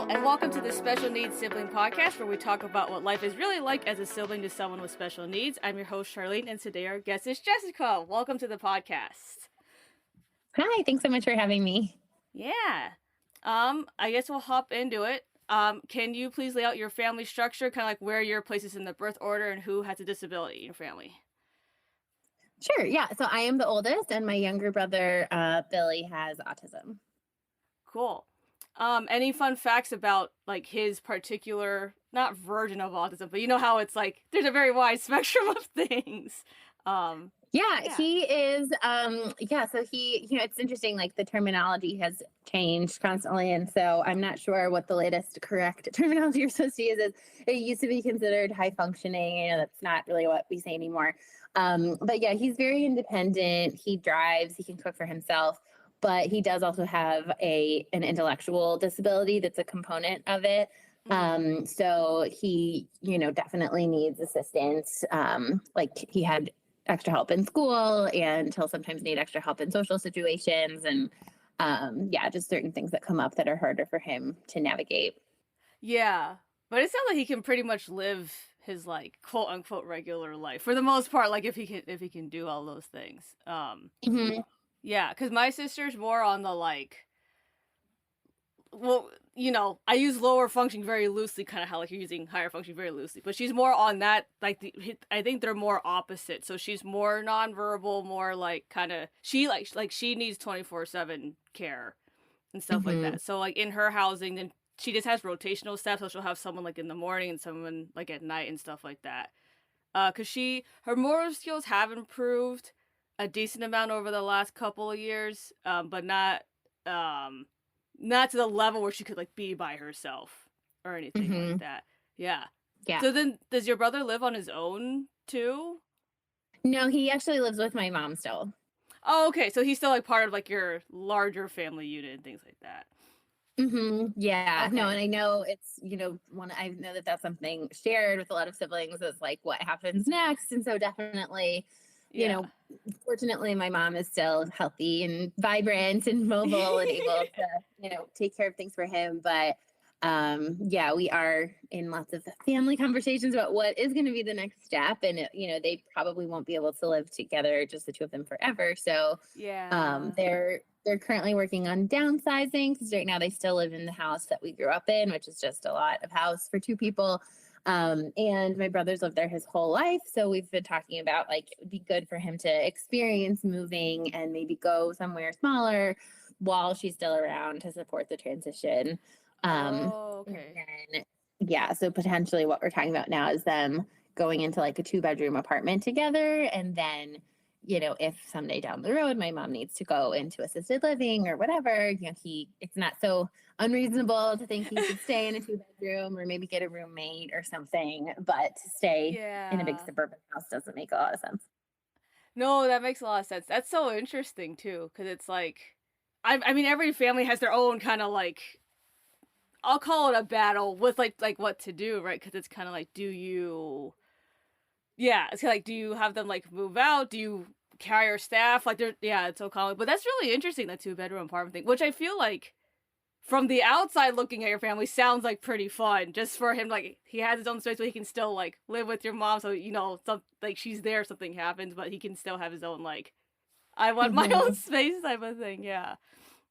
Hello, and welcome to the Special Needs Sibling Podcast, where we talk about what life is really like as a sibling to someone with special needs. I'm your host, Charlene, and today our guest is Jessica. Welcome to the podcast. Hi, thanks so much for having me. Yeah. I guess we'll hop into it. Can you please lay out your family structure, kind of like where your place is in the birth order and who has a disability in your family? Sure, yeah. So I am the oldest, and my younger brother, Billy, has autism. Cool. Any fun facts about like his particular, not version of autism, but you know how it's like there's a very wide spectrum of things. Yeah, he is. So it's interesting. Like the terminology has changed constantly, and so I'm not sure what the latest correct terminology you're supposed to use is. It used to be considered high functioning, and that's not really what we say anymore. But yeah, he's very independent. He drives. He can cook for himself. But he does also have an intellectual disability that's a component of it. So he, definitely needs assistance. Like he had extra help in school, and he'll sometimes need extra help in social situations, and just certain things that come up that are harder for him to navigate. Yeah, but it sounds like he can pretty much live his like quote unquote regular life for the most part. Like if he can do all those things. Mm-hmm. Yeah, because my sister's more on the like, well, I use lower functioning very loosely, kind of how like you're using higher functioning very loosely, but she's more on that, like, I think they're more opposite. So she's more nonverbal, more like kind of, she needs 24/7 care and stuff like that. So like in her housing, then she just has rotational staff, so she'll have someone like in the morning and someone like at night and stuff like that. Because her motor skills have improved a decent amount over the last couple of years, but not to the level where she could like be by herself or anything like that. Yeah. Yeah. So then, does your brother live on his own too? No, he actually lives with my mom still. Oh, okay. So he's still like part of like your larger family unit and things like that. Yeah. Okay. No, and I know it's, I know that that's something shared with a lot of siblings is like what happens next. And so definitely, fortunately my mom is still healthy and vibrant and mobile and able to, take care of things for him. But we are in lots of family conversations about what is going to be the next step. And, they probably won't be able to live together, just the two of them forever. So they're currently working on downsizing because right now they still live in the house that we grew up in, which is just a lot of house for two people. And my brother's lived there his whole life. So we've been talking about like, it would be good for him to experience moving and maybe go somewhere smaller while she's still around to support the transition. Okay. So potentially what we're talking about now is them going into like a 2-bedroom apartment together. And then, if someday down the road, my mom needs to go into assisted living or whatever, it's not so unreasonable to think he should stay in a 2-bedroom or maybe get a roommate or something, but to stay in a big suburban house doesn't make a lot of sense. No, that makes a lot of sense. That's so interesting too, because it's like, I mean, every family has their own kind of like, I'll call it a battle with like what to do, right? Because it's kind of like, it's kind of like, do you have them like move out? Do you carry your staff? Like, it's so common. But that's really interesting, that 2-bedroom apartment thing, which I feel like from the outside looking at your family sounds like pretty fun. Just for him, like he has his own space, but he can still like live with your mom. So like she's there, if something happens, but he can still have his own like, I want my own space type of thing. Yeah.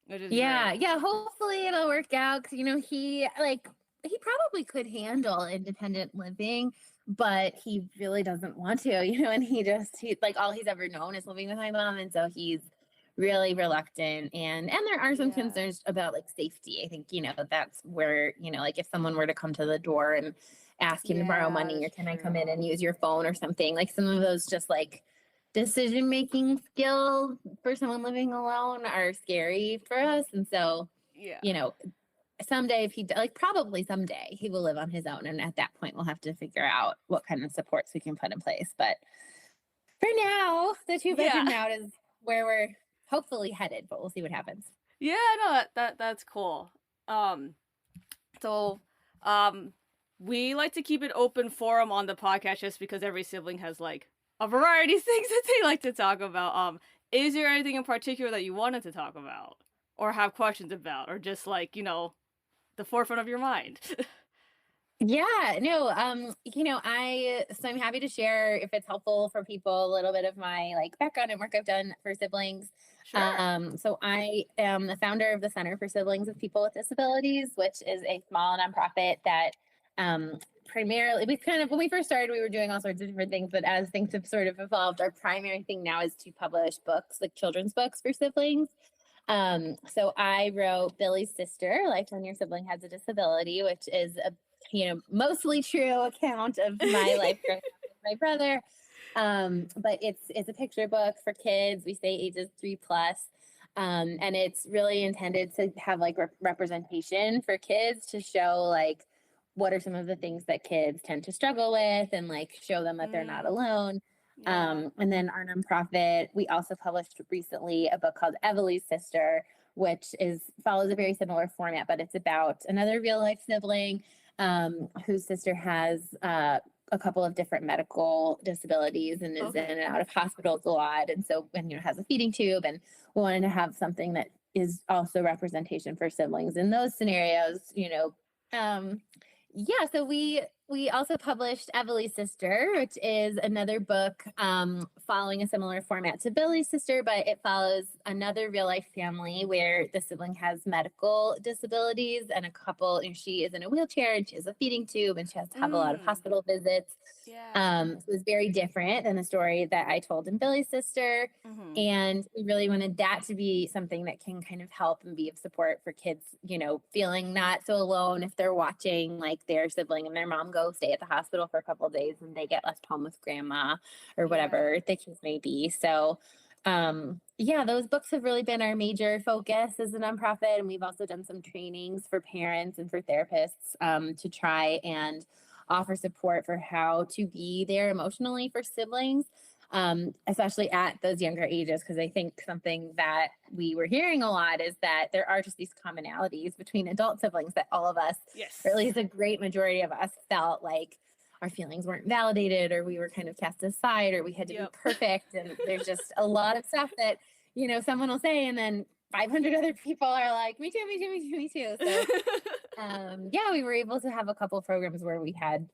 Hopefully it'll work out. 'Cause, he probably could handle independent living, but he really doesn't want to, and he like all he's ever known is living with my mom. And so he's really reluctant. And there are some concerns about like safety. I think, that's where, like if someone were to come to the door and ask him to borrow money or can I come in and use your phone or something, like some of those just like decision-making skill for someone living alone are scary for us. And so, someday probably someday he will live on his own. And at that point, we'll have to figure out what kind of supports we can put in place. But for now, the 2-bedroom out is where we're hopefully headed, but we'll see what happens. Yeah, no, that's cool. We like to keep an open forum on the podcast just because every sibling has like a variety of things that they like to talk about. Is there anything in particular that you wanted to talk about or have questions about, or just like, the forefront of your mind. Yeah, no, I'm happy to share if it's helpful for people a little bit of my like background and work I've done for siblings. Sure. So I am the founder of the Center for Siblings of People with Disabilities, which is a small nonprofit that primarily we kind of when we first started, we were doing all sorts of different things, but as things have sort of evolved, our primary thing now is to publish books, like children's books for siblings. So I wrote Billy's Sister, like when your sibling has a disability, which is a mostly true account of my life growing up with my brother. But it's a picture book for kids. We say ages 3+. And it's really intended to have like representation for kids to show like what are some of the things that kids tend to struggle with and like show them that they're not Mm, alone. yeah. And then our nonprofit, we also published recently a book called Emily's Sister, which follows a very similar format, but it's about another real life sibling whose sister has a couple of different medical disabilities and is in Okay. and out of hospitals a lot. And so, and has a feeding tube, and we wanted to have something that is also representation for siblings in those scenarios. Um, yeah, so we also published Emily's Sister, which is another book following a similar format to Billy's Sister, but it follows another real life family where the sibling has medical disabilities and a couple, she is in a wheelchair and she has a feeding tube and she has to have a lot of Mm, hospital visits. yeah. So it was very different than the story that I told in Billy's Sister. Hmm. And we really wanted that to be something that can kind of help and be of support for kids, feeling not so alone if they're watching like their sibling and their mom go stay at the hospital for a couple of days and they get left home with grandma or Yeah. whatever the case may be. So, yeah, those books have really been our major focus as a nonprofit. And we've also done some trainings for parents and for therapists to try and offer support for how to be there emotionally for siblings, especially at those younger ages. Because I think something that we were hearing a lot is that there are just these commonalities between adult siblings that all of us, or at Yes. least a great majority of us, felt like our feelings weren't validated or we were kind of cast aside or we had to be Yep. perfect. And there's just a lot of stuff that, someone will say and then 500 other people are like, me too, me too, me too, me too. So, yeah, we were able to have a couple of programs where we had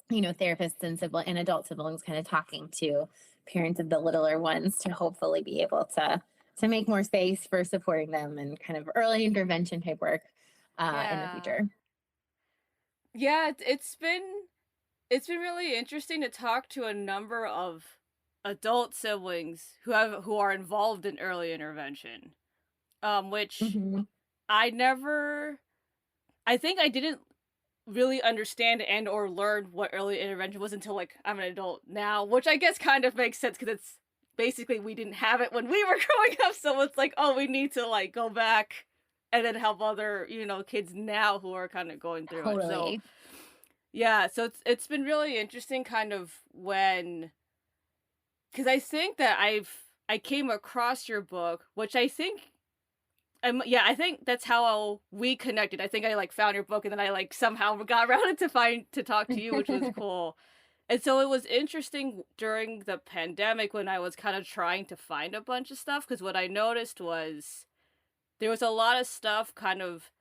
therapists and adult siblings kind of talking to parents of the littler ones to hopefully be able to make more space for supporting them and kind of early intervention type work in the Yeah. future. Yeah, it's been really interesting to talk to a number of adult siblings who are involved in early intervention. Which Hmm. I think I didn't really understand and or learn what early intervention was until like I'm an adult now, which I guess kind of makes sense because it's basically we didn't have it when we were growing up, so it's like, oh, we need to like go back and then help other, kids now who are kind of going through it. So, Totally. yeah, so it's been really interesting kind of cuz I think that I came across your book, which I think yeah, I think that's how we connected. I think I like found your book and then I like somehow got around to talk to you, which was cool. And so it was interesting during the pandemic when I was kind of trying to find a bunch of stuff because what I noticed was there was a lot of stuff kind of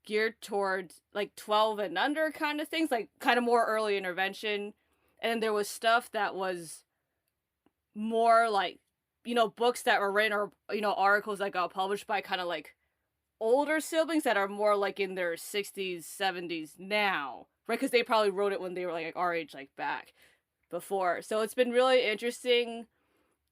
geared towards like 12 and under kind of things, like kind of more early intervention. And then there was stuff that was more like, books that were written or, articles that got published by kind of like older siblings that are more like in their 60s, 70s now, right? Because they probably wrote it when they were like our age, like back before. So it's been really interesting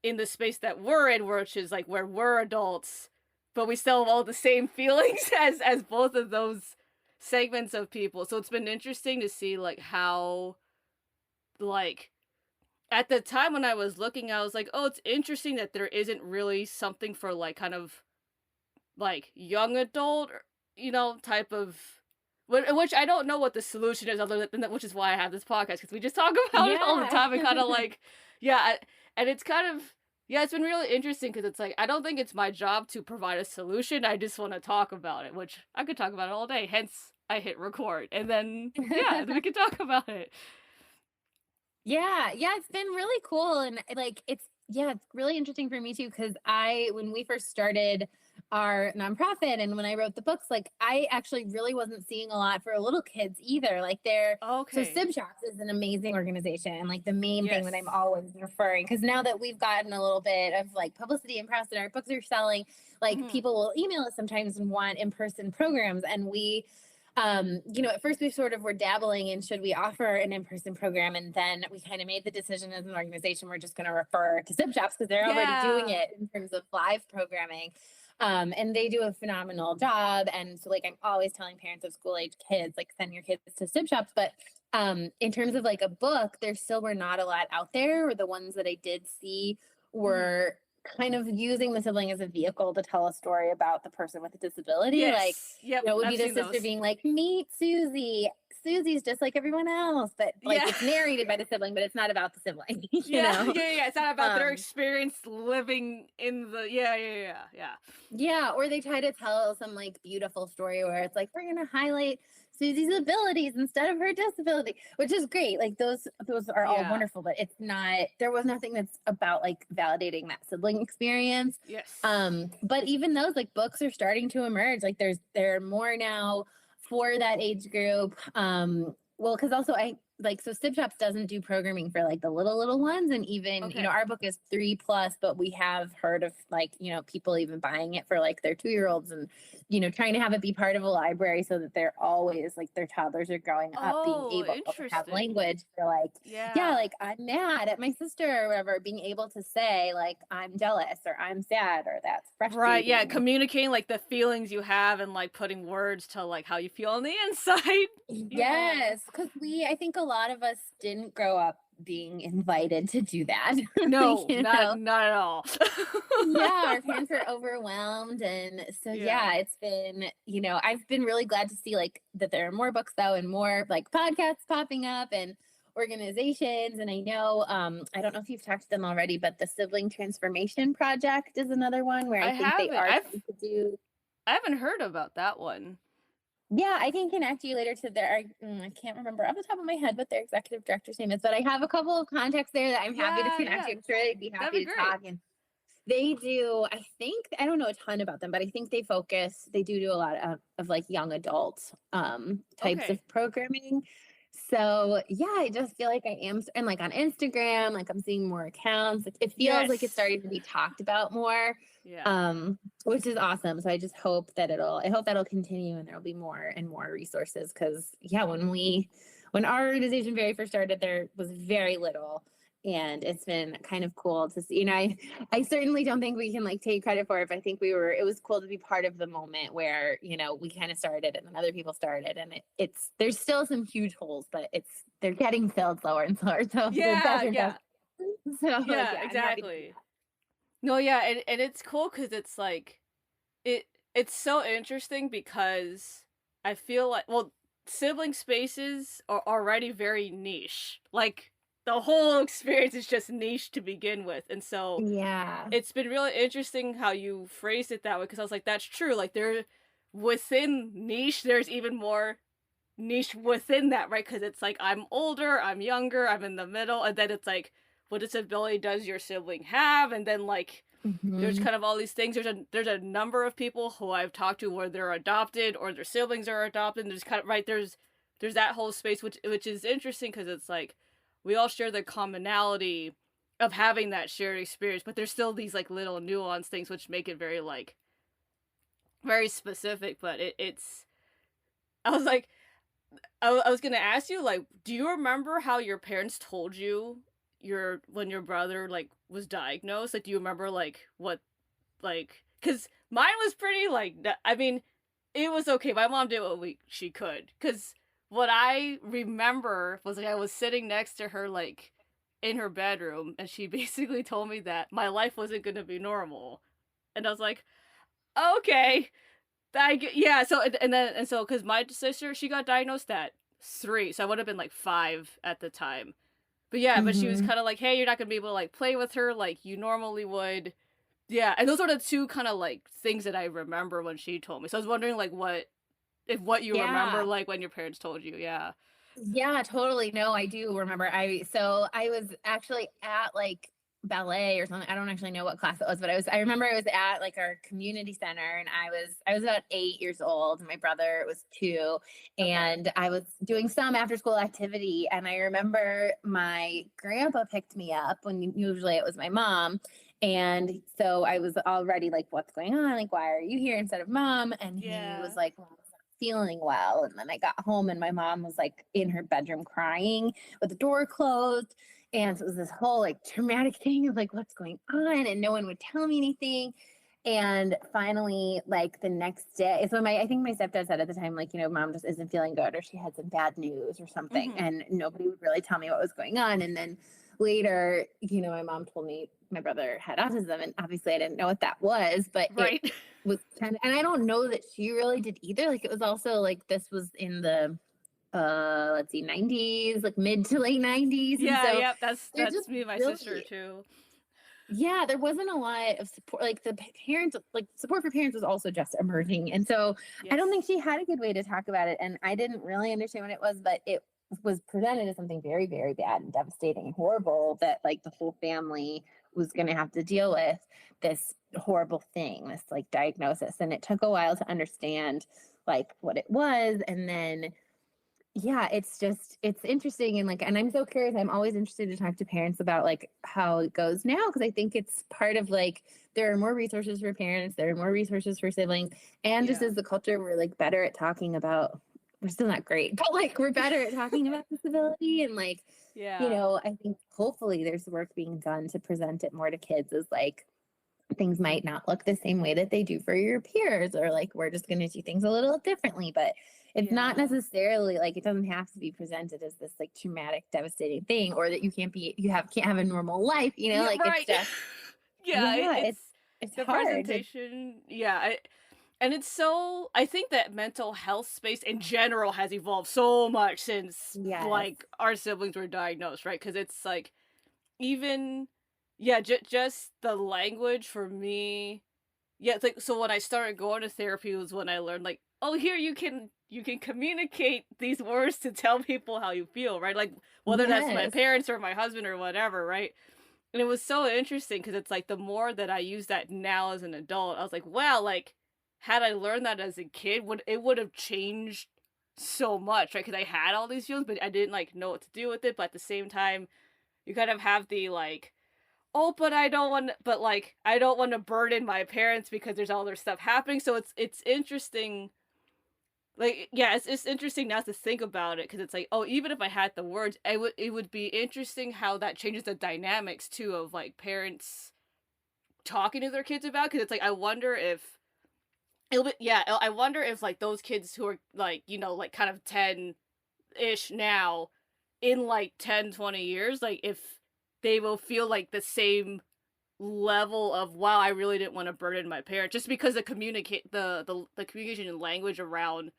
in the space that we're in, which is like where we're adults, but we still have all the same feelings as both of those segments of people. So it's been interesting to see like how like at the time when I was looking, I was like, oh, it's interesting that there isn't really something for like kind of like young adult, type of which I don't know what the solution is other than that, which is why I have this podcast because we just talk about it all the Yeah. time and kind of like, yeah, and it's kind of yeah, it's been really interesting because it's like I don't think it's my job to provide a solution. I just want to talk about it, which I could talk about it all day. Hence, I hit record, and then yeah, then we can talk about it. Yeah, yeah, it's been really cool. And like it's really interesting for me too, because when we first started our nonprofit and when I wrote the books, like I actually really wasn't seeing a lot for little kids either. Like so Okay. Subgroups is an amazing organization. And like the main thing that I'm Yes. always referring, because now that we've gotten a little bit of like publicity and press and our books are selling, like Hmm. people will email us sometimes and want in-person programs. And at first we sort of were dabbling in should we offer an in-person program, and then we kind of made the decision as an organization we're just going to refer to Subshops because they're already doing Yeah. it in terms of live programming. And they do a phenomenal job. And so like I'm always telling parents of school age kids, like send your kids to Subshops. But in terms of like a book, there still were not a lot out there, or the ones that I did see Hmm. were kind of using the sibling as a vehicle to tell a story about the person with a disability. Like, Yes. Yep. it would be I've the seen sister those. being like, meet Susie. Susie's just like everyone else, but like Yeah. it's narrated by the sibling, but it's not about the sibling, Yeah. Yeah. Yeah. It's not about their Um, experience living in the. Yeah. Yeah. Yeah. Yeah. yeah, or they try to tell some like beautiful story where it's like we're gonna highlight Susie's abilities instead of her disability, which is great. Like those are all Yeah. wonderful, but it's not there was nothing that's about like validating that sibling experience. Yes. But even those like books are starting to emerge. Like there are more now for that age group. Well, because also I like so Stip Shops doesn't do programming for like the little ones, and even Okay. our book is 3 plus, but we have heard of like people even buying it for like their 2-year-olds, and trying to have it be part of a library so that they're always like their toddlers are growing up being Oh, able to have interesting. language for like, yeah, Yeah. like I'm mad at my sister or whatever, being able to say like I'm jealous or I'm sad or that's Right. Yeah. frustrating. Communicating like the feelings you have and like putting words to like how you feel on the inside. Yeah. Yes, because I think a lot of us didn't grow up being invited to do that. No, you not know, not at all. yeah, our parents are overwhelmed. And so, Yeah. yeah, it's been, I've been really glad to see like that there are more books though and more like podcasts popping up and organizations. And I know, I don't know if you've talked to them already, but the Sibling Transformation Project is another one where I I think they haven't. are trying to do. I haven't heard about that one. Yeah, I can connect you later to I can't remember off the top of my head what their executive director's name is, but I have a couple of contacts there that I'm happy to Yeah, connect yeah. you. I'm sure they'd be That'd happy be to great. talk. And they do, I don't know a ton about them, but I think they do a lot of like young adult types Okay. of programming. So yeah, I just feel like and like on Instagram, like I'm seeing more accounts. Like it feels like it's Yes. starting to be talked about more, Yeah. um, which is awesome. So I just hope that I hope that'll continue and there'll be more and more resources. Cause yeah, when our organization very first started, there was very little. And it's been kind of cool to see. I certainly don't think we can like take credit for it, but I think it was cool to be part of the moment where, we kind of started and then other people started, and there's still some huge holes, but they're getting filled slower and slower. So the Yeah, better and yeah. better. So Yeah, yeah, I'm happy to see exactly. No, yeah, and it's cool because it's like it it's so interesting because I feel like well, sibling spaces are already very niche. Like the whole experience is just niche to begin with. And so that. Yeah. it's been really interesting how you phrased it that way because I was like, that's true. Like there within niche, there's even more niche within that, right? Because it's like I'm older, I'm younger, I'm in the middle, and then it's like, what disability does your sibling have? And then like there's Hmm. kind of all these things. There's a number of people who I've talked to where they're adopted or their siblings are adopted. And there's kind of right there's that whole space which is interesting because it's like we all share the commonality of having that shared experience, but there's still these like little nuanced things which make it very like very specific. But it's I was like I was gonna ask you like, do you remember how your parents told you when your brother like was diagnosed? Like, do you remember like what like, cause mine was pretty like I mean, it was okay. My mom did what she could. Cause what I remember was like I was sitting next to her like in her bedroom, and she basically told me that my life wasn't gonna be normal, and I was like, okay, yeah. So and so because my sister she got diagnosed at 3, so I would have been like 5 at the time. But yeah, but she was Hmm. kind of like, hey, you're not gonna be able to like play with her like you normally would. Yeah, and those are the 2 kinda, like, things that I remember when she told me. So I was wondering, like, what you remember, Yeah. like, when your parents told you, yeah. Yeah, totally. No, I do remember. I was actually at like ballet or something. I don't actually know what class it was, but I remember I was at like our community center, and I was about 8 years old, and my brother was 2, Okay. and I was doing some after school activity. And I remember my grandpa picked me up when usually it was my mom. And so I was already like, what's going on? Like, why are you here instead of mom? And he was Yeah. like, well, I was not feeling well. And then I got home, and my mom was like in her bedroom crying with the door closed. And so it was this whole like traumatic thing of like, what's going on? And no one would tell me anything. And finally, like the next day, so I think my stepdad said at the time, like, mom just isn't feeling good, or she had some bad news or something. Hmm. And nobody would really tell me what was going on. And then later, my mom told me my brother had autism. And obviously I didn't know what that was, but it Right. was kind of, and I don't know that she really did either. Like it was also like, this was in the let's see, 90s, like mid to late 90s. And Yeah, so yep, there that's just me and my sister really, too. yeah, there wasn't a lot of support. Like the parents, like support for parents was also just emerging. And so I Yes. don't think she had a good way to talk about it. And I didn't really understand what it was, but it was presented as something very, very bad and devastating and horrible, that like the whole family was going to have to deal with this horrible thing, this like diagnosis. And it took a while to understand like what it was. And then yeah, it's interesting. And like, and I'm so curious, I'm always interested to talk to parents about like how it goes now, because I think it's part of like, there are more resources for parents, there are more resources for siblings, and just Yeah. as the culture, we're like better at talking about, we're still not great, but like we're better at talking about disability. And like, Yeah. I think hopefully there's work being done to present it more to kids as like, things might not look the same way that they do for your peers, or like we're just going to do things a little differently. But it's not Yeah. necessarily like, it doesn't have to be presented as this like traumatic, devastating thing, or that you can't have a normal life, Yeah, like it's right. just, Yeah, yeah, it's it's the hard to, presentation. Yeah, and it's so I think that mental health space in general has evolved so much since yes, like our siblings were diagnosed, right? Because it's like even yeah, just the language for me. Yeah, it's like so when I started going to therapy was when I learned like, oh, here you can communicate these words to tell people how you feel, right? Like whether that's my yes, parents or my husband or whatever, right? And it was so interesting because it's like the more that I use that now as an adult, I was like, wow, like had I learned that as a kid, would have changed so much, right? Because I had all these feelings, but I didn't like know what to do with it. But at the same time, you kind of have the like, oh, but I don't want to burden my parents because there's all their stuff happening. So it's interesting like, yeah, it's interesting now to think about it because it's like, oh, even if I had the words, it would be interesting how that changes the dynamics too of like parents talking to their kids about because it's like I wonder if I wonder if like those kids who are like, like kind of 10-ish now in like 10-20 years, like if they will feel like the same level of wow, I really didn't want to burden my parents just because the communication and language around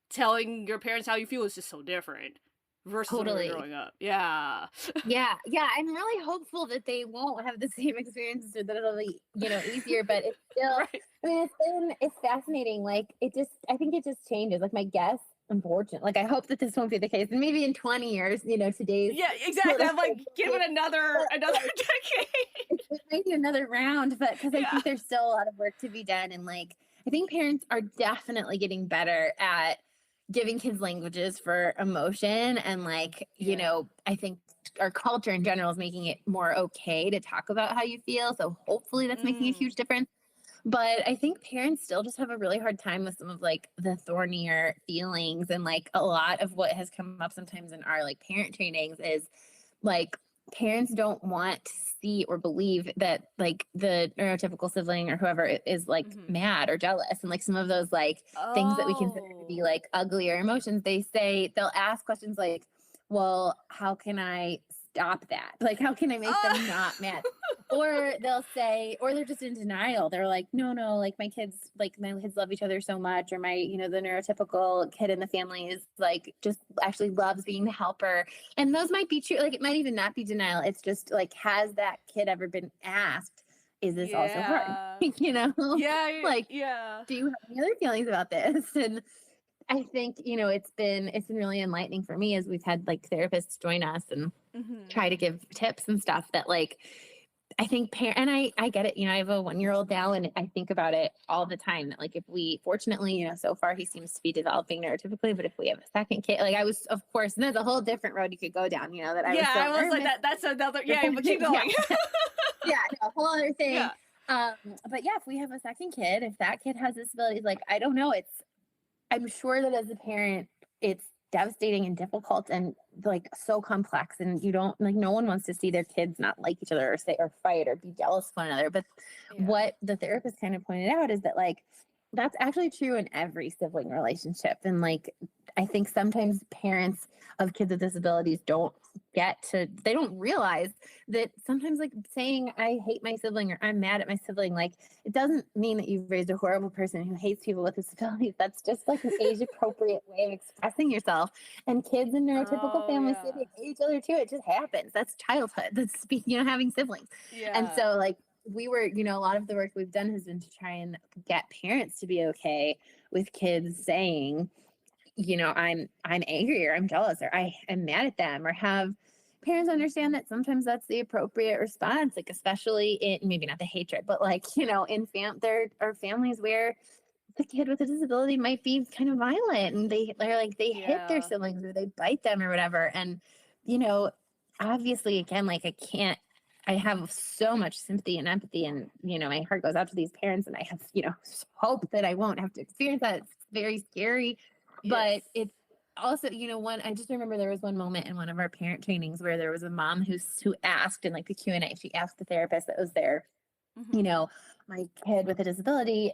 telling your parents how you feel is just so different versus when we were totally. growing up. Yeah. Yeah, yeah, I'm really hopeful that they won't have the same experiences, or that it'll be, easier. But it's still, Right. I mean, it's fascinating. Like I think it just changes. Like my guess, unfortunately, like I hope that this won't be the case. And maybe in 20 years, today's Yeah, exactly. I'm like, political give it but another like decade. it may be another round, but because I Yeah. think there's still a lot of work to be done. And like, I think parents are definitely getting better at giving kids languages for emotion. And like, Yeah. I think our culture in general is making it more okay to talk about how you feel. So hopefully that's making a huge Mm. difference. But I think parents still just have a really hard time with some of like the thornier feelings. And like a lot of what has come up sometimes in our like parent trainings is like parents don't want to see or believe that like the neurotypical sibling or whoever is like Mhm. mad or jealous. And like some of those like things that we consider to be Oh. like uglier emotions, they'll ask questions like, well, how can I stop that? Like, how can I make Ah. them not mad? Or they'll say, or they're just in denial. They're like, no, like my kids love each other so much. Or my, the neurotypical kid in the family is like, just actually loves being the helper. And those might be true. Like, it might even not be denial. It's just like, has that kid ever been asked, is this also hard? Yeah. Yeah, Like, yeah. do you have any other feelings about this? And I think, it's been really enlightening for me as we've had like therapists join us and Mhm. try to give tips and stuff, that like I think and I get it. I have a 1-year-old now, and I think about it all the time that like if we fortunately, so far he seems to be developing neurotypically, but if we have a second kid, like I was, of course, and there's a whole different road you could go down, that I was Yeah, so I was like nervous. that's another, yeah, but keep Yeah. going. Yeah, a whole other thing. Yeah. Um, but yeah, if we have a second kid, if that kid has disabilities, like I don't know, I'm sure that as a parent, it's devastating and difficult and like so complex. And you don't like, no one wants to see their kids not like each other or say or fight or be jealous of one another. But Yeah. what the therapist kind of pointed out is that like that's actually true in every sibling relationship. And like, I think sometimes parents of kids with disabilities they don't realize that sometimes like saying I hate my sibling or I'm mad at my sibling, like it doesn't mean that you've raised a horrible person who hates people with disabilities. That's just like an age appropriate way of expressing yourself. And kids in neurotypical Oh families say yeah. they hate each other too. It just happens. That's childhood. That's having siblings. And Yeah. so like we were, a lot of the work we've done has been to try and get parents to be okay with kids saying, I'm angry or I'm jealous or I am mad at them, or have parents understand that sometimes that's the appropriate response, like especially in maybe not the hatred, but like, there are families where the kid with a disability might be kind of violent and they hit their Yeah. siblings or they bite them or whatever. And, you know, obviously again, like I have so much sympathy and empathy and, my heart goes out to these parents and I have, hope that I won't have to experience that. It's very scary, Yes. but it's also, I just remember there was one moment in one of our parent trainings where there was a mom who asked in like the Q&A, she asked the therapist that was there, Hmm. my kid with a disability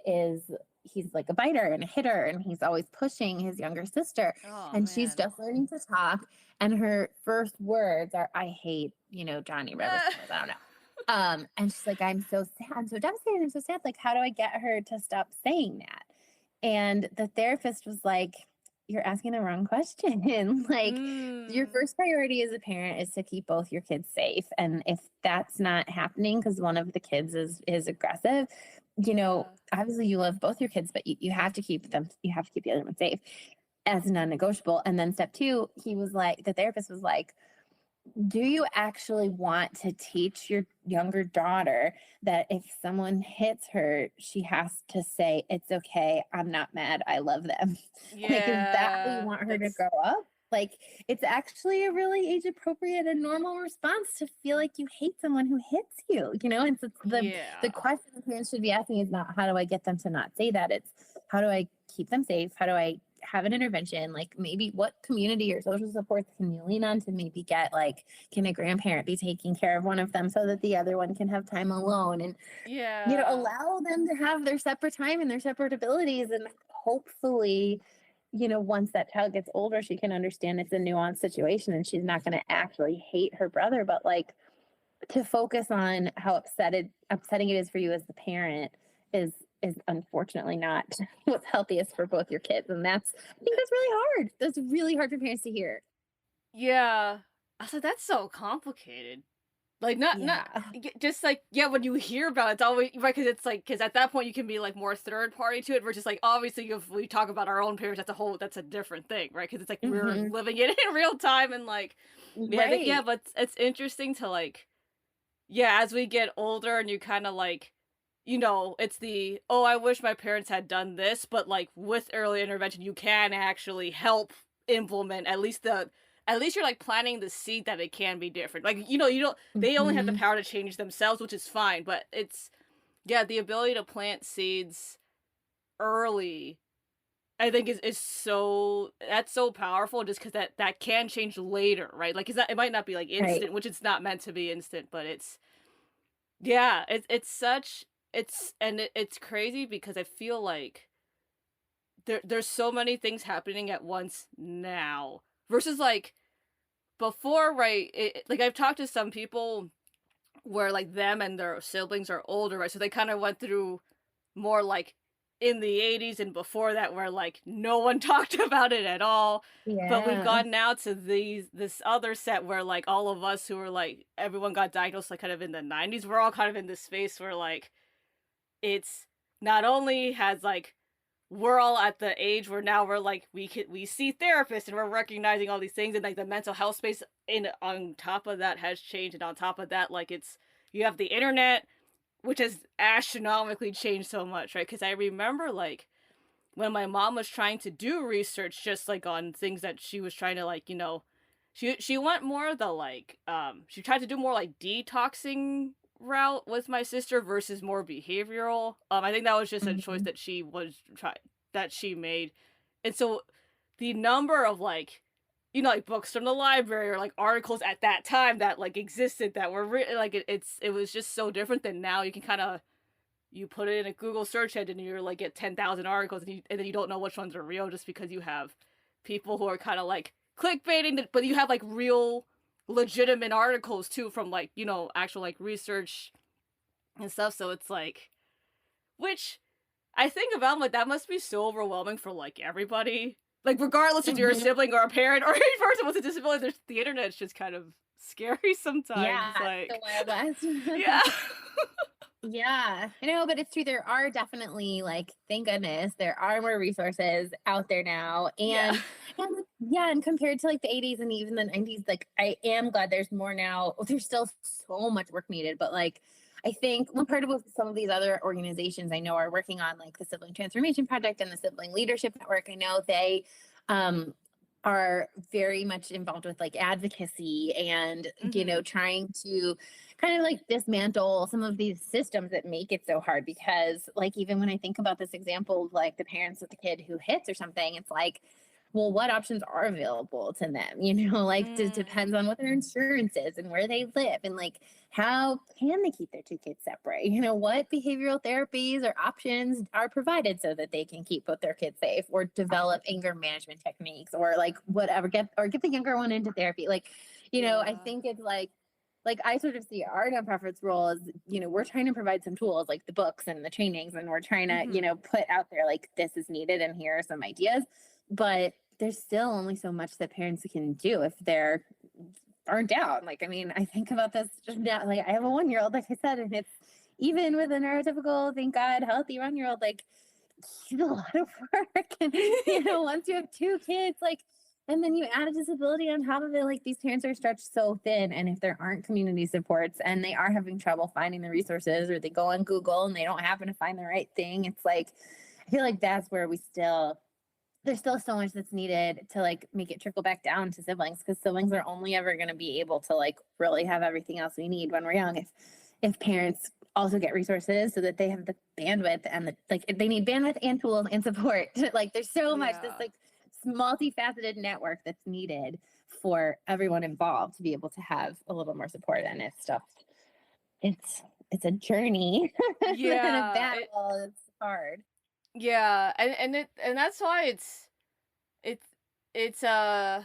he's like a biter and a hitter and he's always pushing his younger sister, Oh and she's man. just learning to talk, and her first words are I hate, Johnny Rivers. I don't know. And she's like, I'm so sad, I'm so devastated, I'm so sad, like how do I get her to stop saying that? And the therapist was like, you're asking the wrong question. Like, your Mm. first priority as a parent is to keep both your kids safe. And if that's not happening because one of the kids is aggressive, Yeah. obviously you love both your kids, but you have to keep the other one safe as non-negotiable. And then step two, the therapist was like, do you actually want to teach your younger daughter that if someone hits her, she has to say, it's okay, I'm not mad, I love them? Like, is that how you Yeah. want her to That's grow up? Like, it's actually a really age appropriate and normal response to feel like you hate someone who hits you, And so the yeah. question parents should be asking is not how do I get them to not say that? It's how do I keep them safe? How do I have an intervention? Like maybe what community or social supports can you lean on to maybe get like, can a grandparent be taking care of one of them so that the other one can have time alone? And Yeah. allow them to have their separate time and their separate abilities. And hopefully, once that child gets older, she can understand it's a nuanced situation and she's not going to actually hate her brother, but like to focus on how upsetting it is for you as the parent is unfortunately not what's healthiest for both your kids. And I think that's really hard. That's really hard for parents to hear. Yeah. I said that's so complicated. Like not Yeah. just like yeah, when you hear about it, it's always right because it's like because at that point you can be like more third party to it versus like obviously if we talk about our own parents, that's a different thing, right? Because it's like we're Hmm. living it in real time and like yeah, Right. but it's interesting to like yeah, as we get older and you kind of like it's the oh, I wish my parents had done this, but like with early intervention, you can actually help implement at least you're like planting the seed that it can be different. Like, you don't they only have the Hmm. power to change themselves, which is fine, but it's yeah, the ability to plant seeds early I think is so that's so powerful just because that can change later, right? Like, is that it might not be like Right. instant, which it's not meant to be instant, but it's yeah, it's such it's crazy because I feel like there's so many things happening at once now versus like before, right? Like I've talked to some people where like them and their siblings are older, right? So they kind of went through more like in the 80s and before that where like no one talked about it at all. But we've Yeah. gone now to this other set where like all of us who were like everyone got diagnosed like kind of in the 90s, we're all kind of in this space where like it's not only has like we're all at the age where now we're like we see therapists and we're recognizing all these things and like the mental health space in on top of that has changed and on top of that like it's you have the internet, which has astronomically changed so much, right? Because I remember, like, when my mom was trying to do research just, like, on things that she was trying to, like, she went more the, like, she tried to do more, like, detoxing route with my sister versus more behavioral. I think that was just a choice Mhm. that she made. And so the number of, like, like, books from the library or, like, articles at that time that, like, existed that were like, it was just so different than now. You can kinda you put it in a Google search engine and you're like get 10,000 articles and then you don't know which ones are real just because you have people who are kind of like clickbaiting, but you have like real legitimate articles too from like, actual like research and stuff. So it's like, which I think about, like, that must be so overwhelming for like everybody. Like, regardless if you're a Mhm. sibling or a parent or a person with a disability, the internet's just kind of scary sometimes. It's Yeah, the like, Wild West. yeah. Yeah, I know, but it's true. There are definitely, like, thank goodness, there are more resources out there now. Yeah. And yeah, and compared to like the 80s and even the 90s, like, I am glad there's more now. There's still so much work needed, but like, I think one part of what some of these other organizations I know are working on, like the Sibling Transformation Project and the Sibling Leadership Network, I know they um, are very much involved with like advocacy and, Hmm. trying to kind of like dismantle some of these systems that make it so hard. Because like, even when I think about this example of like the parents of the kid who hits or something, it's like, well, what options are available to them? Like, it Mm. depends on what their insurance is and where they live, and like, how can they keep their two kids separate? What behavioral therapies or options are provided so that they can keep both their kids safe, or develop anger management techniques, or like whatever, get the younger one into therapy. Like, I Yeah. think it's like I sort of see our nonprofit's role as, we're trying to provide some tools like the books and the trainings, and we're trying to, Mhm. put out there like, this is needed and here are some ideas. But there's still only so much that parents can do if they're burned out. Like, I mean, I think about this just now. Like, I have a 1-year-old, like I said, and it's even with a neurotypical, thank God, healthy 1-year-old, like, it's a lot of work. And, once you have two kids, like, and then you add a disability on top of it, like, these parents are stretched so thin. And if there aren't community supports and they are having trouble finding the resources, or they go on Google and they don't happen to find the right thing, it's like, I feel like that's where there's still so much that's needed to like make it trickle back down to siblings, because siblings are only ever going to be able to like really have everything else we need when we're young if parents also get resources so that they have the bandwidth and the like, they need bandwidth and tools and support. Like, there's so much this Yeah. like multifaceted network that's needed for everyone involved to be able to have a little more support. And it's a journey and a Yeah. battle. It's hard. Yeah, and that's why it's it's uh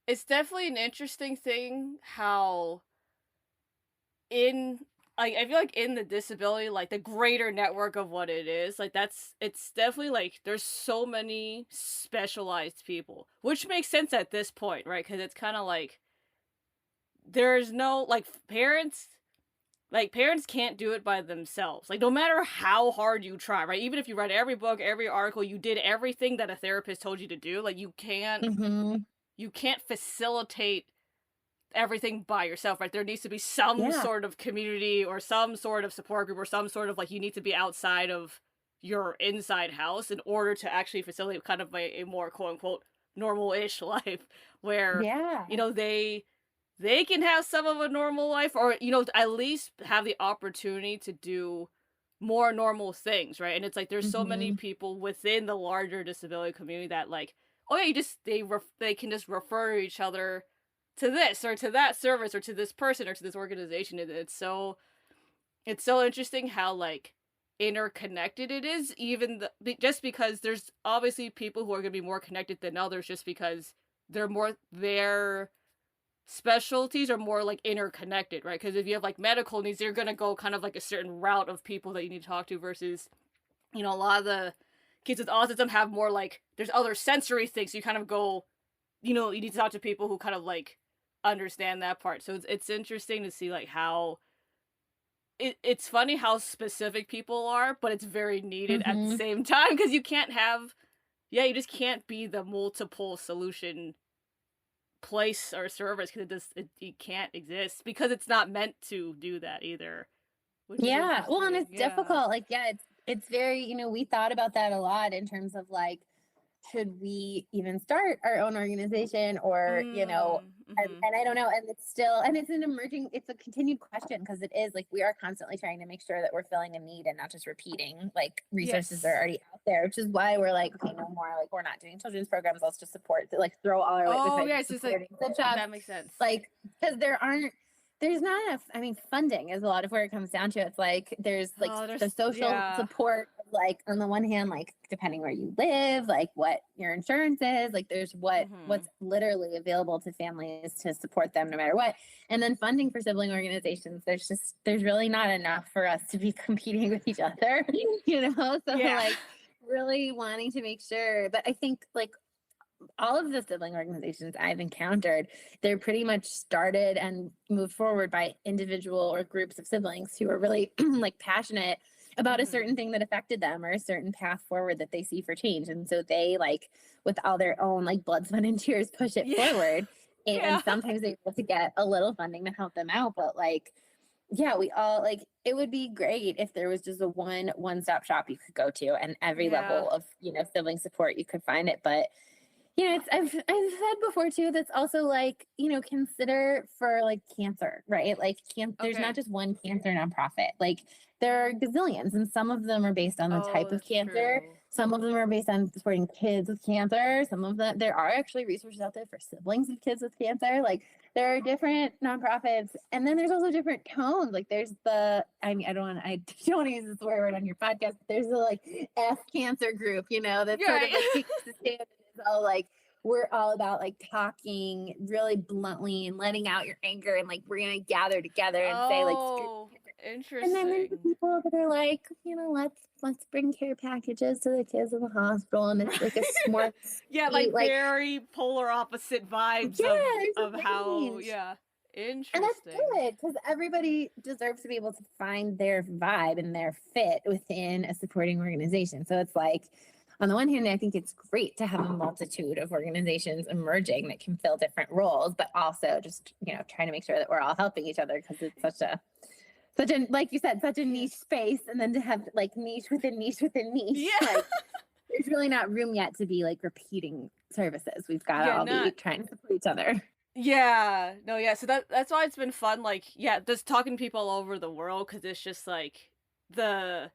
it's definitely an interesting thing how in like I feel like in the disability, like the greater network of what it is, like it's definitely like there's so many specialized people, which makes sense at this point, right? Because it's kind of like there's no like parents. Like, parents can't do it by themselves. Like, no matter how hard you try, right? Even if you read every book, every article, you did everything that a therapist told you to do, like, Hmm. you can't facilitate everything by yourself, right? There needs to be some Yeah. sort of community or some sort of support group or some sort of, like, you need to be outside of your inside house in order to actually facilitate kind of a more quote unquote normal-ish life where, Yeah. you know, they can have some of a normal life or at least have the opportunity to do more normal things, right? And it's like there's so many Mhm. people within the larger disability community that like, oh yeah, they can just refer each other to this or to that service or to this person or to this organization. And it's so interesting how like interconnected it is, just because there's obviously people who are going to be more connected than others just because they're more their specialties are more like interconnected, right? Because if you have like medical needs, you're gonna go kind of like a certain route of people that you need to talk to versus, a lot of the kids with autism have more like there's other sensory things. So you kind of go, you need to talk to people who kind of like understand that part. So it's interesting to see like how it's funny how specific people are, but it's very needed at the Mhm. same time because you can't have, yeah, you just can't be the multiple solution place or service because it can't exist because it's not meant to do that either, which is Yeah. Well, and interesting. it's Yeah. difficult. Like, yeah, it's very, we thought about that a lot in terms of like, should we even start our own organization or, Mm-hmm. and I don't know. And it's still, and it's a continued question because it is like, we are constantly trying to make sure that we're filling a need and not just repeating like resources that are Yes. already out there, which is why we're like, okay, no more, like, we're not doing children's programs. Let's just support, like throw all our weight Oh beside yeah, just it's just like supporting the jobs. that makes sense. Like, because there's not enough. I mean, funding is a lot of where it comes down to. It's like there's like Oh, the there's social yeah. support, like on the one hand, like depending where you live, like what your insurance is, like there's Mm-hmm. what's literally available to families to support them no matter what. And then funding for sibling organizations, there's really not enough for us to be competing with each other, So Yeah. like really wanting to make sure. But I think like all of the sibling organizations I've encountered, they're pretty much started and moved forward by individual or groups of siblings who are really like passionate about a Mm-hmm. certain thing that affected them or a certain path forward that they see for change. And so they like with all their own like blood, sweat, and tears push it Yeah. forward. Yeah. And sometimes they're able to get a little funding to help them out. But like, yeah, we all like it would be great if there was just a one-stop shop you could go to and every Yeah. level of, sibling support you could find it. But it's I've said before too, that's also like, consider for like cancer, right? Like there's not Okay. just one cancer nonprofit. Like there are gazillions and some of them are based on the Oh, type of that's cancer. true. Some of them are based on supporting kids with cancer. Some of them there are actually resources out there for siblings of kids with cancer. Like there are different nonprofits and then there's also different tones. Like there's I mean, I don't want to use this word on your podcast, but there's the like F cancer group, that You're sort of right. like takes the stand is all like we're all about like talking really bluntly and letting out your anger and like we're gonna gather together and say like Oh, and then there's the interesting. people that are like, let's bring care packages to the kids in the hospital and it's like a smart Yeah, sweet, like like very polar opposite vibes yeah, of there's a how range. yeah. And that's Interesting. good because everybody deserves to be able to find their vibe and their fit within a supporting organization. So it's like, on the one hand, I think it's great to have a multitude of organizations emerging that can fill different roles, but also just, trying to make sure that we're all helping each other because it's such a, like you said, such a Yeah. niche space. And then to have like niche within niche within niche, Yeah. like there's really not room yet to be like repeating services. We've got to Yeah, all be not trying to support each other. yeah. No, yeah. So that's why it's been fun like yeah, just talking to people all over the world cuz it's just like the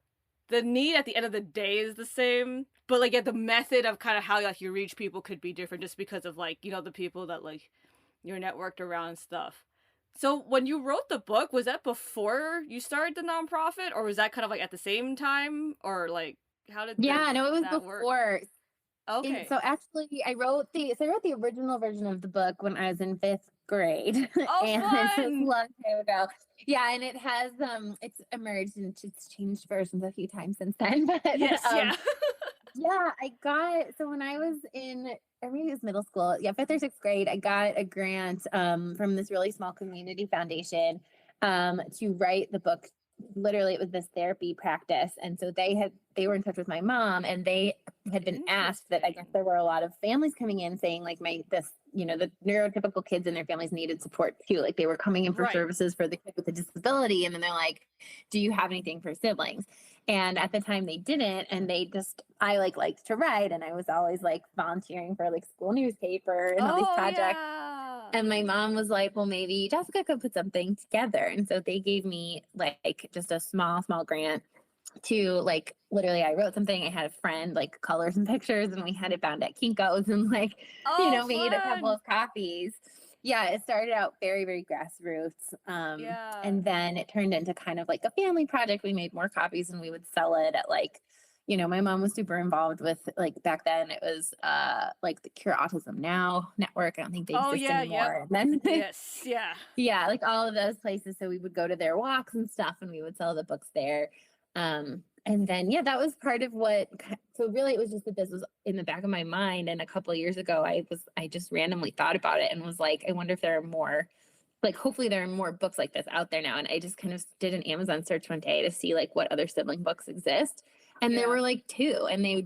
the need at the end of the day is the same, but like yeah, the method of kind of how like you reach people could be different just because of like, the people that like you're networked around and stuff. So when you wrote the book, was that before you started the nonprofit or was that kind of like at the same time or like how did Yeah, no, it was that work? before. And Okay. so actually I wrote the original version of the book when I was in 5th grade. Oh, And so it's a fun. long time ago. Yeah, and it has it's emerged and it's changed versions a few times since then. But Yes, yeah. yeah, I got so when I was in I mean it was middle school, yeah, 5th or 6th grade, I got a grant from this really small community foundation to write the book. Literally it was this therapy practice. And so they were in touch with my mom and they had been asked that I guess Interesting. there were a lot of families coming in saying like the neurotypical kids and their families needed support too. Like they were coming in for Right. services for the kid with a disability. And then they're like, do you have anything for siblings? And at the time they didn't. And I liked to write and I was always like volunteering for like school newspaper and all these Oh, projects. yeah. And my mom was like, well, maybe Jessica could put something together. And so they gave me like just a small grant to like literally I wrote something. I had a friend like color some pictures and we had it bound at Kinko's and like, Oh, made a couple fun. of copies. Yeah, it started out very, very grassroots. Yeah. And then it turned into kind of like a family project. We made more copies and we would sell it at like, my mom was super involved with like back then it was like the Cure Autism Now network. I don't think they Oh, exist yeah, yep. anymore. And then Yes, yeah. yeah, like all of those places. So we would go to their walks and stuff and we would sell the books there. And then, yeah, that was part of so really it was just that this was in the back of my mind. And a couple of years ago, I just randomly thought about it and was like, I wonder if there are more, like, hopefully there are more books like this out there now. And I just kind of did an Amazon search one day to see like what other sibling books exist. And there Yeah. were like 2 and I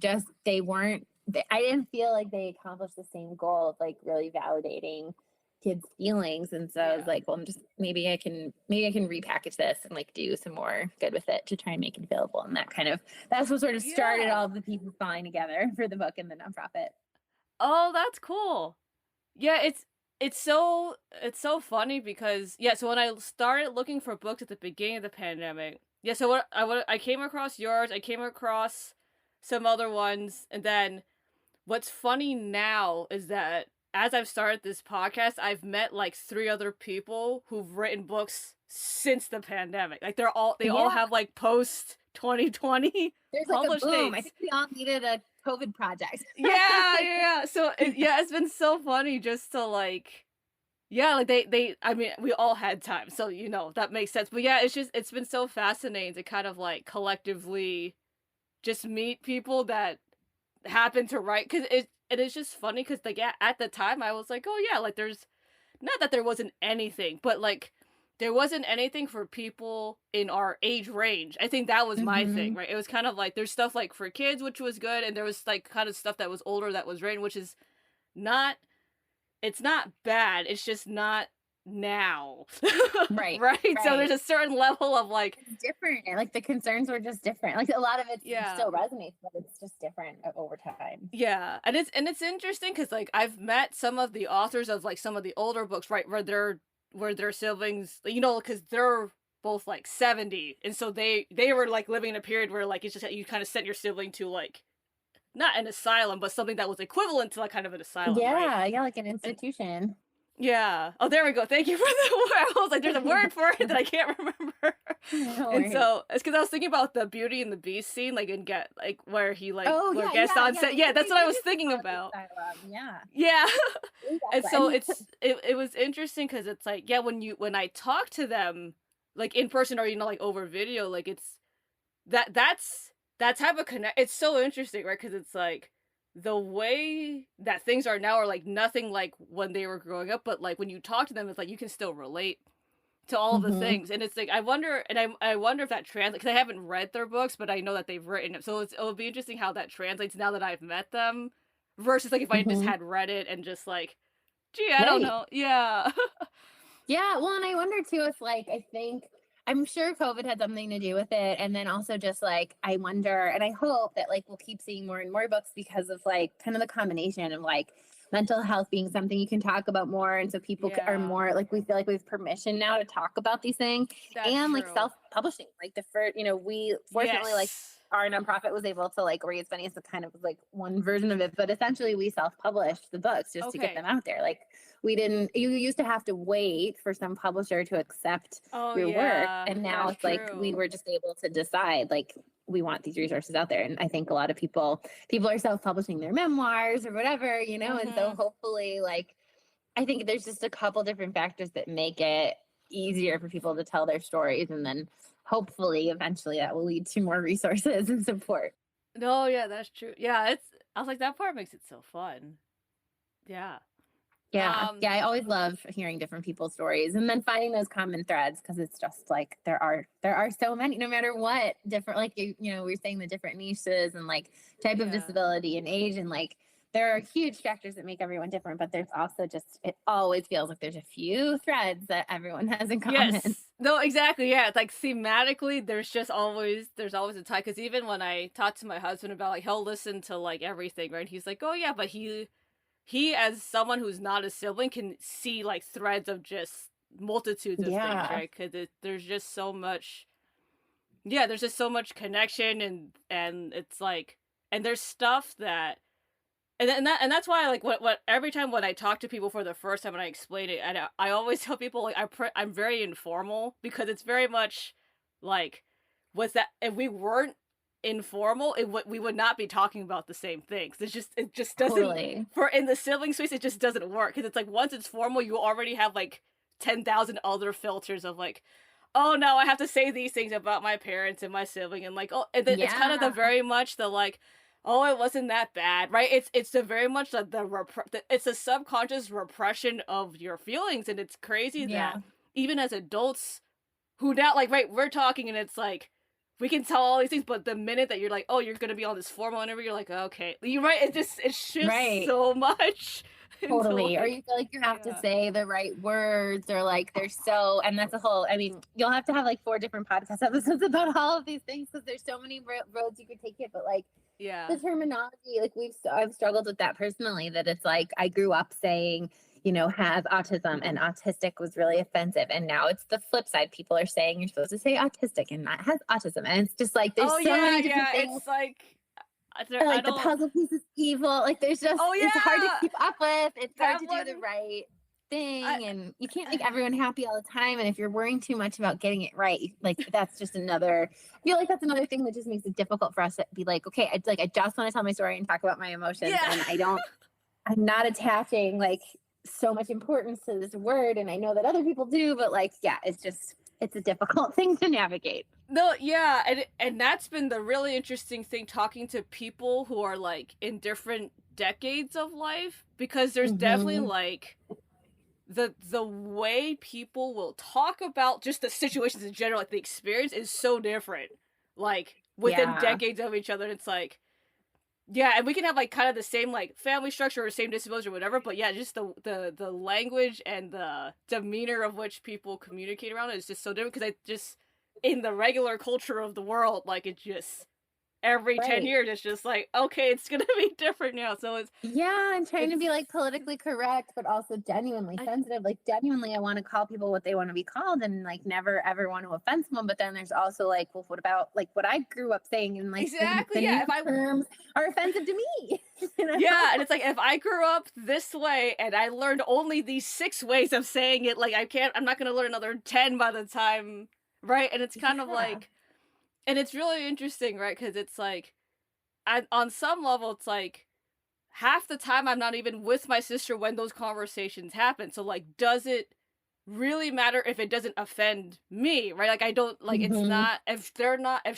didn't feel like they accomplished the same goal of like really validating kids' feelings. And so I was like, well, maybe I can repackage this and like do some more good with it to try and make it available. And that's what sort of started all of the pieces falling together for the book and the nonprofit. Oh, that's cool. Yeah, it's so funny because so when I started looking for books at the beginning of the pandemic, so what I came across yours, I came across some other ones, and then what's funny now is that as I've started this podcast, I've met like 3 other people who've written books since the pandemic. Like they all have like post 2020 There's published like a boom. dates. I think we all needed a COVID project. Yeah. So it's been so funny just to like, like they I mean, we all had time, so that makes sense. But yeah, it's been so fascinating to kind of like collectively just meet people that happen to write, because it is just funny because like at the time I was like, oh yeah, like there's not that there wasn't anything, but like there wasn't anything for people in our age range. I think that was my thing, right? It was kind of like there's stuff like for kids, which was good, and there was like kind of stuff that was older that was written, which is not, it's not bad, it's just not now. Right. So there's a certain level of like, it's different, like the concerns were just different, like a lot of it still resonates, but it's just different over time. And it's interesting because like I've met some of the authors of like some of the older books, right, where their siblings, because they're both like 70, and so they were like living in a period where like it's just you kind of sent your sibling to like not an asylum, but something that was equivalent to like kind of an asylum, right? Like an institution. Oh, there we go. Thank you for the word. I was like, there's a word for it that I can't remember. And so it's because I was thinking about the Beauty and the Beast scene, like in Get, like where he like gets on set. Yeah, that's what I was thinking about. Yeah. And so it was interesting because it's like, when I talk to them like in person or like over video, like it's that's type of connect. It's so interesting, right? Because it's like the way that things are now are like nothing like when they were growing up, but like when you talk to them, it's like you can still relate to all of the things. And it's like I wonder if that translates, because I haven't read their books, but I know that they've written it, so it'll be interesting how that translates now that I've met them versus like if I just had read it and just like, gee, I don't know. Well, and I wonder too if like I'm sure COVID had something to do with it. And then also just like, I wonder, and I hope that like we'll keep seeing more and more books because of like kind of the combination of like mental health being something you can talk about more. And so people are more like, we feel like we have permission now to talk about these things. That's like self-publishing, like we fortunately like our nonprofit was able to like raise money as a kind of like one version of it, but essentially we self-published the books just to get them out there. Like you used to have to wait for some publisher to accept your work. And now it's like, we were just able to decide like, we want these resources out there. And I think a lot of people are self-publishing their memoirs or whatever, and so hopefully like, I think there's just a couple different factors that make it easier for people to tell their stories. And then hopefully eventually that will lead to more resources and support. No, yeah, that's true. Yeah, I was like, that part makes it so fun. Yeah. I always love hearing different people's stories and then finding those common threads, because it's just like there are so many, no matter what different, like we're saying the different niches and like type of disability and age, and like there are huge factors that make everyone different, but there's also just, it always feels like there's a few threads that everyone has in common. Yes. No, exactly. Yeah, it's like thematically there's always a tie, because even when I talk to my husband about like, he'll listen to like everything, right? He's like, oh yeah, but he as someone who's not a sibling can see like threads of just multitudes of things, right? Because there's just so much connection, and it's like, and there's stuff that and that's why like what every time when I talk to people for the first time and I explain it, and I always tell people like I'm very informal, because it's very much like, was that if we weren't informal, we would not be talking about the same things. It just doesn't for in the sibling space, it just doesn't work, because it's like once it's formal, you already have like 10,000 other filters of like, oh no, I have to say these things about my parents and my sibling, and like, oh, and it's kind of the very much the like, oh, it wasn't that bad, right? It's the very much it's a subconscious repression of your feelings, and it's crazy that even as adults who now like, right, we're talking and it's like we can tell all these things, but the minute that you're like, oh, you're gonna be on this formal interview, you're like, okay, you're right. It's just so much into Totally. Or like, you feel like you have to yeah. say the right words, or like they're so, and that's a whole, I mean, you'll have to have like 4 different podcast episodes about all of these things because there's so many roads you could take it. But like Yeah. the terminology, like I've struggled with that personally, that it's like I grew up saying, has autism, and autistic was really offensive. And now it's the flip side. People are saying you're supposed to say autistic and not has autism. And it's just like there's Oh so yeah, many different yeah. things. It's like I Like the don't. puzzle piece is evil. Like there's just, Oh it's hard to yeah, keep up with. It's hard that to do the one. right I thing, and you can't make everyone happy all the time. And if you're worrying too much about getting it right, like that's just another, I feel like that's another thing that just makes it difficult for us to be like, okay, I just want to tell my story and talk about my emotions. yeah. And I'm not attaching like so much importance to this word. And I know that other people do, but like, yeah, it's a difficult thing to navigate. No, yeah, and that's been the really interesting thing talking to people who are like in different decades of life, because there's definitely Mm-hmm. like the way people will talk about just the situations in general, like the experience is so different. Like within Yeah. decades of each other, it's like, yeah, and we can have like kind of the same like family structure or same disabilities or whatever, but yeah, just the language and the demeanor of which people communicate around it is just so different, because I just in the regular culture of the world, like it just every 10 Right. years it's just like, okay, it's gonna be different now. So Yeah, I'm trying to it's be like politically correct, but also genuinely I, sensitive. Like genuinely, I want to call people what they want to be called, and like never ever want to offend someone. But then there's also like, well, what about like what I grew up saying, and like the exactly, yeah. new If I terms are offensive to me. you know? Yeah, and it's like if I grew up this way and I learned only these 6 ways of saying it, like I'm not gonna learn another 10 by the time, right? And it's kind of Yeah. like, and it's really interesting, right? Because it's like, on some level, it's like half the time I'm not even with my sister when those conversations happen. So like, does it really matter if it doesn't offend me, right? Like I don't like it's Hmm. not if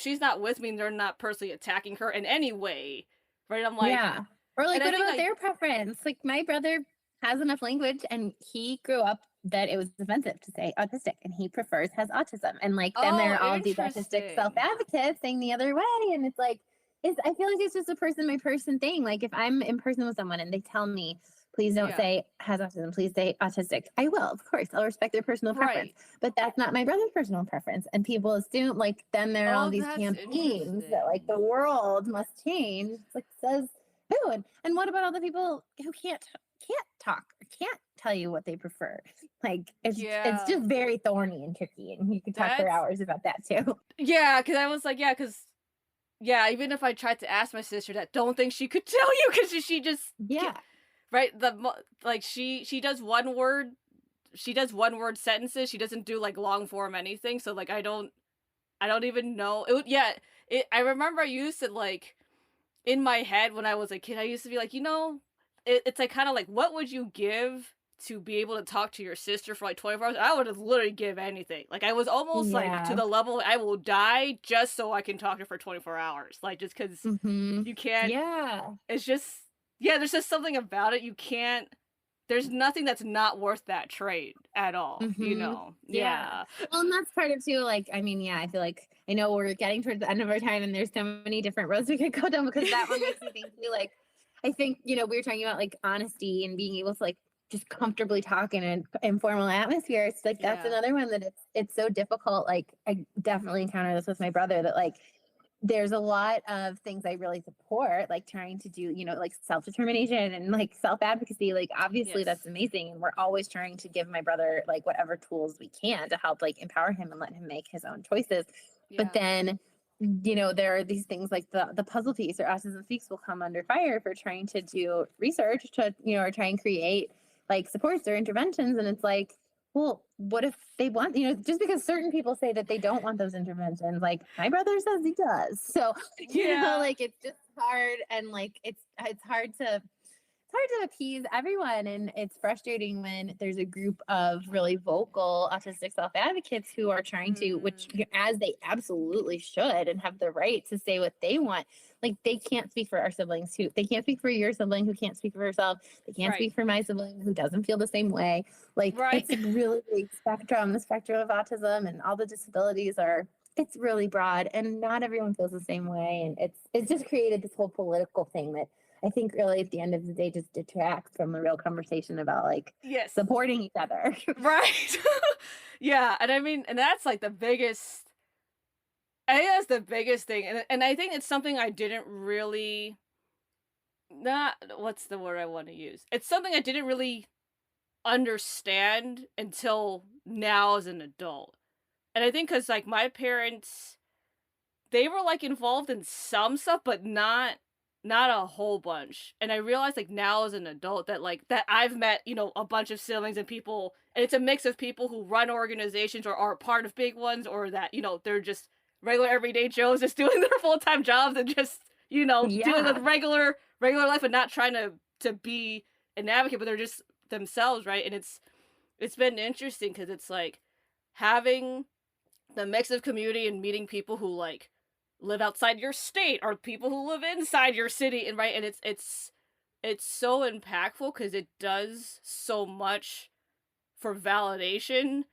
she's not with me and they're not personally attacking her in any way, right? I'm like, Yeah. Or and like, I what think about like their preference? Like, my brother has enough language, and he grew up that it was offensive to say autistic, and he prefers has autism. And like, then there oh, are all of these autistic self interesting. advocates saying the other way. And it's like, I feel like it's just a person by person thing. Like, if I'm in person with someone and they tell me, please don't Yeah. say has autism, please say autistic, I will, of course, I'll respect their personal preference. Right. But that's not my brother's personal preference. And people assume, like, then there are all Oh, these that's campaigns that, like, interesting. the world must change. It's like, says, who? And what about all the people who can't talk or can't tell you what they prefer? Like it's Yeah. just very thorny and tricky, and you could talk for That's hours about that too. yeah, because I was like, yeah, because yeah, even if I tried to ask my sister that, don't think she could tell you, because she just Yeah. right like she does one word sentences. She doesn't do like long form anything. So like I don't even know. Yeah. I remember I used to like in my head when I was a kid. I used to be like, it's like kind of like, what would you give to be able to talk to your sister for like 24 hours? I would have literally give anything. Like I was almost like to Yeah. the level I will die just so I can talk to her for 24 hours. Like just because Mhm. you can't. Yeah. It's just yeah. There's just something about it. You can't. There's nothing that's not worth that trade at all. Mhm. Yeah. Yeah. Well, and that's part of too, like, I mean, yeah, I feel like I know we're getting towards the end of our time, and there's so many different roads we could go down, because that one makes me think too, like, I think, we were talking about like honesty and being able to like just comfortably talk in an informal atmosphere. It's like that's Yeah. another one that it's so difficult. Like I definitely encounter this with my brother, that like there's a lot of things I really support, like trying to do, like self-determination and like self-advocacy. Like obviously Yes. that's amazing. And we're always trying to give my brother like whatever tools we can to help like empower him and let him make his own choices. But Yeah. then, there are these things like the puzzle piece or Autism Speaks will come under fire for trying to do research to, or try and create like supports or interventions. And it's like, well, what if they want, just because certain people say that they don't want those interventions, like my brother says he does. So, Yeah. like it's just hard, and like it's hard to appease everyone, and it's frustrating when there's a group of really vocal autistic self-advocates who are trying to, which Mm. as they absolutely should and have the right to say what they want. Like they can't speak for our siblings, who they can't speak for your sibling who can't speak for herself, they can't Right. speak for my sibling who doesn't feel the same way. Like Right. it's a really big spectrum. The spectrum of autism and all the disabilities are, it's really broad, and not everyone feels the same way. And it's just created this whole political thing that I think really at the end of the day just detracts from the real conversation about like Yes. supporting each other. Right. Yeah, and I mean, and that's like the biggest. I think that's the biggest thing, and I think it's something I didn't really. Not what's the word I want to use? It's something I didn't really understand until now as an adult, and I think because like my parents, they were like involved in some stuff, but not a whole bunch. And I realized like now as an adult that like that I've met, you know, a bunch of siblings and people, and it's a mix of people who run organizations or are part of big ones, or that, you know, they're just regular everyday Joes just doing their full-time jobs and just, you know, dealing with Yeah. regular life and not trying to be an advocate, but they're just themselves, right? And it's been interesting because it's like having the mix of community and meeting people who like live outside your state or people who live inside your city, and right, and it's so impactful because it does so much for validation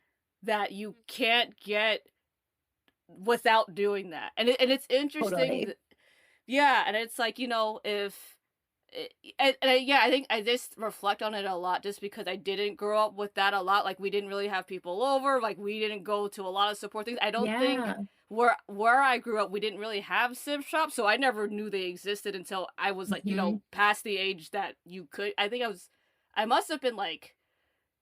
that you can't get without doing that. And it's interesting Totally. yeah, and it's like, you know, if yeah, I think I just reflect on it a lot just because I didn't grow up with that a lot. Like we didn't really have people over. Like we didn't go to a lot of support things. I don't think Yeah. where I grew up we didn't really have civ shops, so I never knew they existed until I was like, you Hmm. know, past the age that you could. I must have been like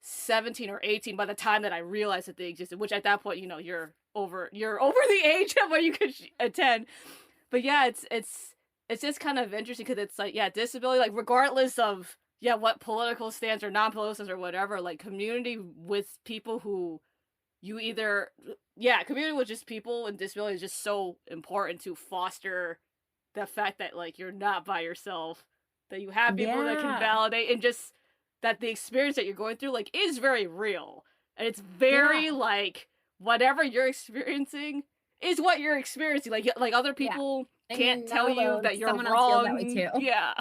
17 or 18 by the time that I realized that they existed, which at that point, you know, you're over the age of where you could attend. But yeah, it's just kind of interesting because it's like, yeah, disability, like regardless of yeah what political stance or non-political stance or whatever, like community with people who you either yeah, community with just people with disability is just so important to foster the fact that like you're not by yourself, that you have people that can Yeah. validate, and just that the experience that you're going through like is very real, and it's Yeah. very like whatever you're experiencing is what you're experiencing. Like other Yeah. people And you're can't tell not you alone. that you're Someone else feels that way wrong. too. Yeah.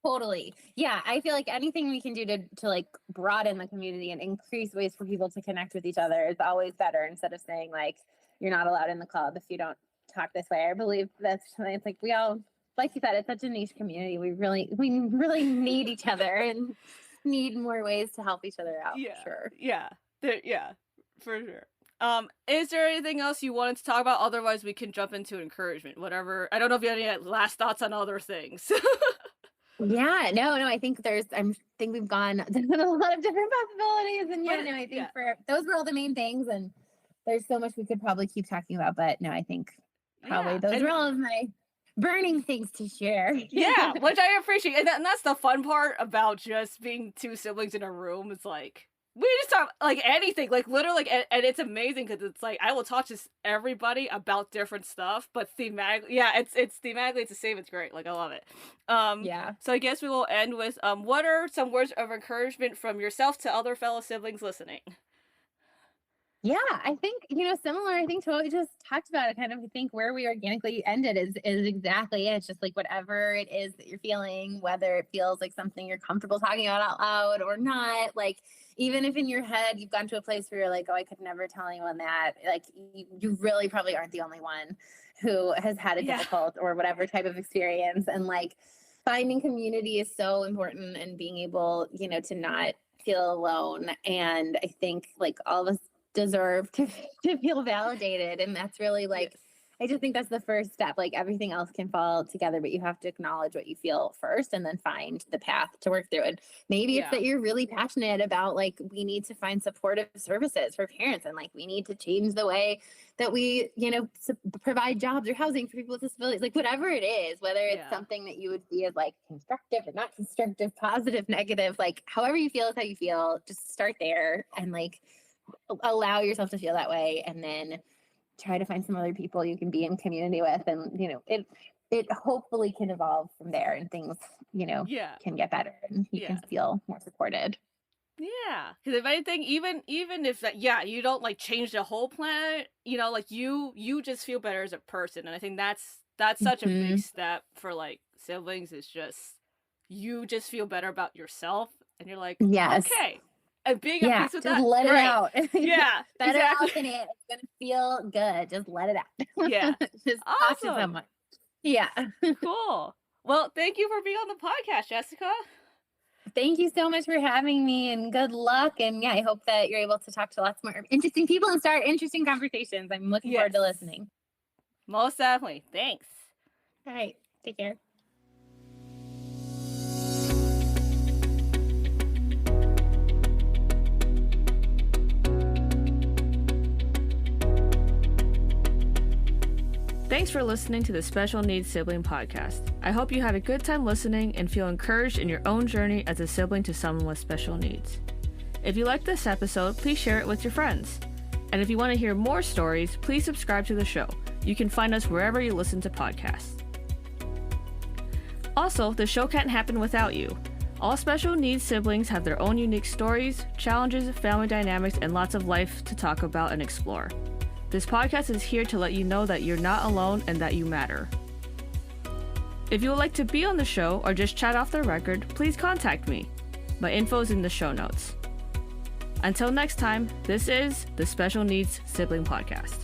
Totally. Yeah, I feel like anything we can do to like broaden the community and increase ways for people to connect with each other is always better instead of saying like you're not allowed in the club if you don't talk this way. I believe that's it's like we all like you said, it's such a niche community. We really need each other and need more ways to help each other out for Yeah. sure. Yeah. Yeah. For sure. Is there anything else you wanted to talk about? Otherwise, we can jump into encouragement. Whatever. I don't know if you have any last thoughts on other things. Yeah, no, I think think we've gone down a lot of different possibilities. And yeah, But no, I yeah. think for those were all the main things. And there's so much we could probably keep talking about. But no, I think probably Yeah. those And are all of my burning things to share. yeah, which I appreciate, and that's the fun part about just being two siblings in a room. It's like we just talk like anything, like literally, like, and it's amazing because it's like I will talk to everybody about different stuff, but thematically, yeah, it's thematically it's the same. It's great, like I love it. Yeah. So I guess we will end with what are some words of encouragement from yourself to other fellow siblings listening? Yeah, I think, similar, I think to what we just talked about, I kind of think where we organically ended is exactly it. It's just like whatever it is that you're feeling, whether it feels like something you're comfortable talking about out loud or not, like even if in your head you've gone to a place where you're like, oh, I could never tell anyone that, like you really probably aren't the only one who has had a Yeah, difficult or whatever type of experience. And like finding community is so important and being able, to not feel alone. And I think like all of us deserve to feel validated, and that's really like yes, I just think that's the first step. Like everything else can fall together, but you have to acknowledge what you feel first and then find the path to work through it. Maybe it's yeah, that you're really passionate about like we need to find supportive services for parents, and like we need to change the way that we provide jobs or housing for people with disabilities, like whatever it is, whether it's yeah, something that you would see as like constructive or not constructive, positive, negative, like however you feel is how you feel. Just start there and like allow yourself to feel that way, and then try to find some other people you can be in community with, and it hopefully can evolve from there, and things yeah, can get better and you can yeah. feel more supported. Yeah, because if anything, even if that, yeah, you don't like change the whole planet, you know, like you just feel better as a person, and I think that's such a big Hmm. step for like siblings. Is just you just feel better about yourself, and you're like, Yes. okay, and being at Yeah, peace with just that, let it great. out. Yeah, Let it exactly. out in it. It's gonna feel good. Just let it Yeah, out. Just talk to awesome, someone. Yeah. cool. Well, thank you for being on the podcast, Jessica. Thank you so much for having me, and good luck. And yeah, I hope that you're able to talk to lots more interesting people and start interesting conversations. I'm looking forward to listening. Most definitely. Thanks. All right. Take care. Thanks for listening to the Special Needs Sibling Podcast. I hope you had a good time listening and feel encouraged in your own journey as a sibling to someone with special needs. If you liked this episode, please share it with your friends. And if you want to hear more stories, please subscribe to the show. You can find us wherever you listen to podcasts. Also, the show can't happen without you. All special needs siblings have their own unique stories, challenges, family dynamics, and lots of life to talk about and explore. This podcast is here to let you know that you're not alone and that you matter. If you would like to be on the show or just chat off the record, please contact me. My info is in the show notes. Until next time, this is the Special Needs Sibling Podcast.